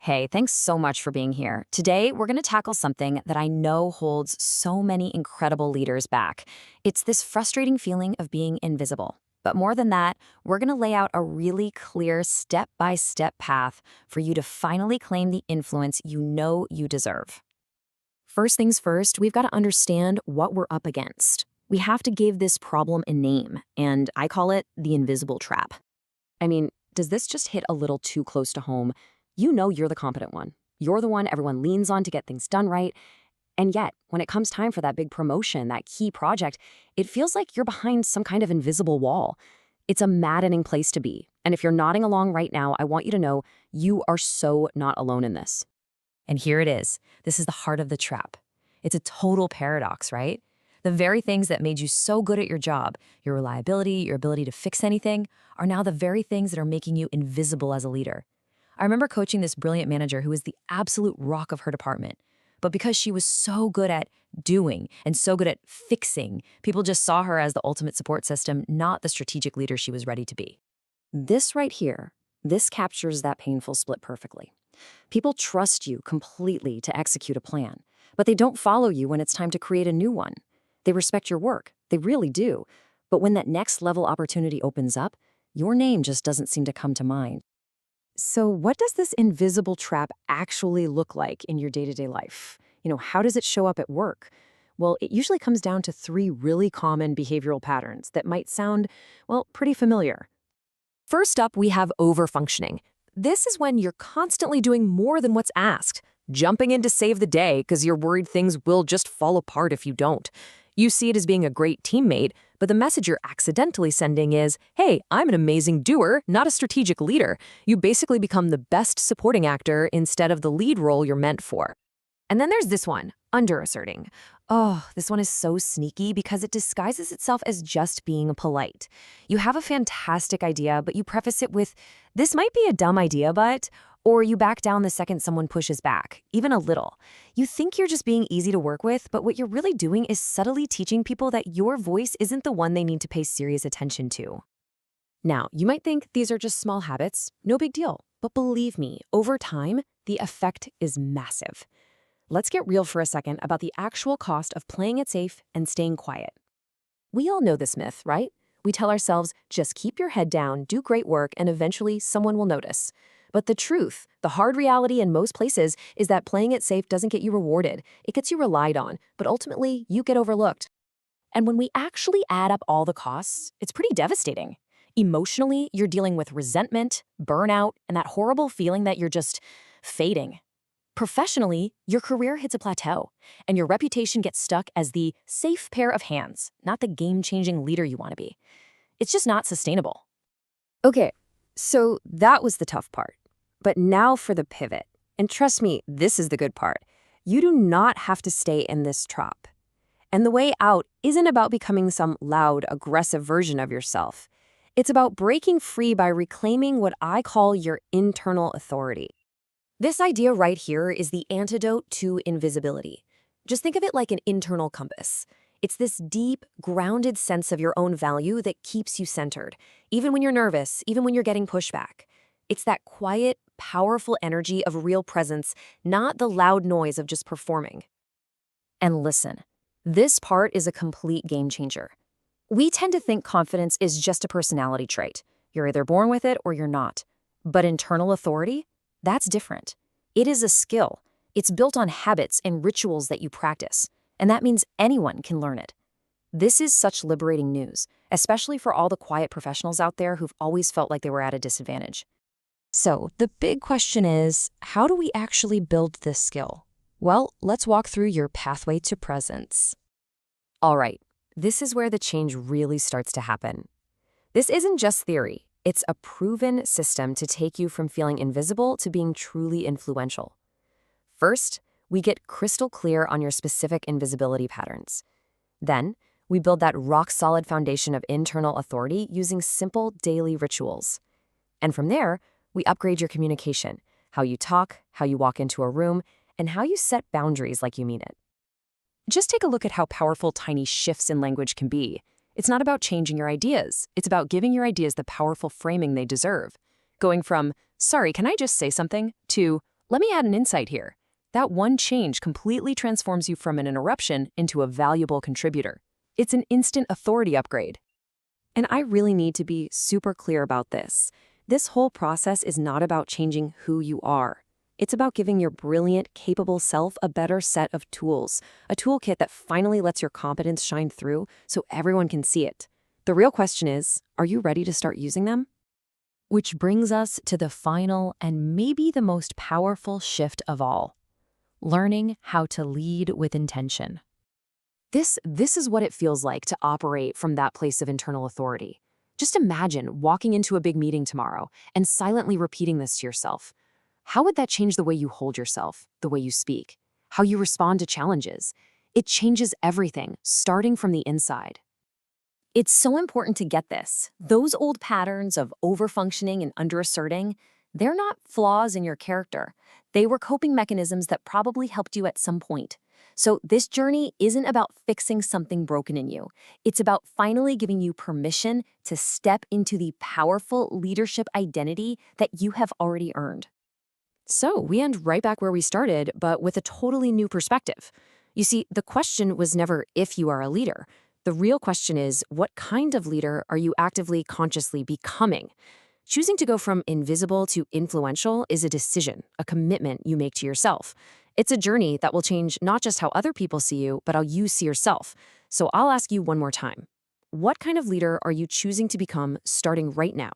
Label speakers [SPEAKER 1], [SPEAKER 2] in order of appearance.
[SPEAKER 1] Hey, thanks so much for being here. Today, we're going to tackle something that I know holds so many incredible leaders back. It's this frustrating feeling of being invisible. But more than that, we're going to lay out a really clear step-by-step path for you to finally claim the influence you know you deserve. First things first, we've got to understand what we're up against. We have to give this problem a name, and I call it the invisible trap. I mean, does this just hit a little too close to home? You know you're the competent one. You're the one everyone leans on to get things done right. And yet, when it comes time for that big promotion, that key project, it feels like you're behind some kind of invisible wall. It's a maddening place to be. And if you're nodding along right now, I want you to know you are so not alone in this. And here it is. This is the heart of the trap. It's a total paradox, right? The very things that made you so good at your job, your reliability, your ability to fix anything, are now the very things that are making you invisible as a leader. I remember coaching this brilliant manager who was the absolute rock of her department. But because she was so good at doing and so good at fixing, people just saw her as the ultimate support system, not the strategic leader she was ready to be. This right here, this captures that painful split perfectly. People trust you completely to execute a plan, but they don't follow you when it's time to create a new one. They respect your work, they really do. But when that next level opportunity opens up, your name just doesn't seem to come to mind. So what does this invisible trap actually look like in your day-to-day life? How does it show up at work? Well, it usually comes down to three really common behavioral patterns that might sound, well, pretty familiar. First up, we have overfunctioning. This is when you're constantly doing more than what's asked, jumping in to save the day because you're worried things will just fall apart if you don't. You see it as being a great teammate, but the message you're accidentally sending is, hey, I'm an amazing doer, not a strategic leader. You basically become the best supporting actor instead of the lead role you're meant for. And then there's this one, underasserting. Oh, this one is so sneaky because it disguises itself as just being polite. You have a fantastic idea, but you preface it with, this might be a dumb idea, but, or you back down the second someone pushes back, even a little. You think you're just being easy to work with, but what you're really doing is subtly teaching people that your voice isn't the one they need to pay serious attention to. Now, you might think these are just small habits, no big deal. But believe me, over time, the effect is massive. Let's get real for a second about the actual cost of playing it safe and staying quiet. We all know this myth, right? We tell ourselves, just keep your head down, do great work, and eventually someone will notice. But the truth, the hard reality in most places, is that playing it safe doesn't get you rewarded. It gets you relied on, but ultimately, you get overlooked. And when we actually add up all the costs, it's pretty devastating. Emotionally, you're dealing with resentment, burnout, and that horrible feeling that you're just fading. Professionally, your career hits a plateau, and your reputation gets stuck as the safe pair of hands, not the game-changing leader you want to be. It's just not sustainable. Okay, so that was the tough part. But now for the pivot. And trust me, this is the good part. You do not have to stay in this trap. And the way out isn't about becoming some loud, aggressive version of yourself. It's about breaking free by reclaiming what I call your internal authority. This idea right here is the antidote to invisibility. Just think of it like an internal compass. It's this deep, grounded sense of your own value that keeps you centered, even when you're nervous, even when you're getting pushback. It's that quiet, powerful energy of real presence, not the loud noise of just performing. And listen, this part is a complete game changer. We tend to think confidence is just a personality trait. You're either born with it or you're not. But internal authority? That's different. It is a skill. It's built on habits and rituals that you practice, and that means anyone can learn it. This is such liberating news, especially for all the quiet professionals out there who've always felt like they were at a disadvantage. So, the big question is, how do we actually build this skill? Well, let's walk through your pathway to presence. All right, this is where the change really starts to happen. This isn't just theory. It's a proven system to take you from feeling invisible to being truly influential. First, we get crystal clear on your specific invisibility patterns. Then, we build that rock-solid foundation of internal authority using simple daily rituals. And from there, we upgrade your communication, how you talk, how you walk into a room, and how you set boundaries like you mean it. Just take a look at how powerful tiny shifts in language can be. It's not about changing your ideas. It's about giving your ideas the powerful framing they deserve. Going from, sorry, can I just say something, to,
[SPEAKER 2] Let me add an insight here. That one change completely transforms you from an interruption into a valuable contributor. It's an instant authority upgrade. And I really need to be super clear about this. This whole process is not about changing who you are. It's about giving your brilliant, capable self a better set of tools, a toolkit that finally lets your competence shine through so everyone can see it. The real question is, are you ready to start using them? Which brings us to the final and maybe the most powerful shift of all: learning how to lead with intention. This is what it feels like to operate from that place of internal authority. Just imagine walking into a big meeting tomorrow and silently repeating this to yourself. How would that change the way you hold yourself, the way you speak, how you respond to challenges? It changes everything, starting from the inside. It's so important to get this. Those old patterns of overfunctioning and underasserting, they're not flaws in your character. They were coping mechanisms that probably helped you at some point. So this journey isn't about fixing something broken in you. It's about finally giving you permission to step into the powerful leadership identity that you have already earned. So we end right back where we started, but with a totally new perspective. You see, the question was never if you are a leader. The real question is, what kind of leader are you actively, consciously becoming? Choosing to go from invisible to influential is a decision, a commitment you make to yourself. It's a journey that will change not just how other people see you, but how you see yourself. So I'll ask you one more time. What kind of leader are you choosing to become starting right now?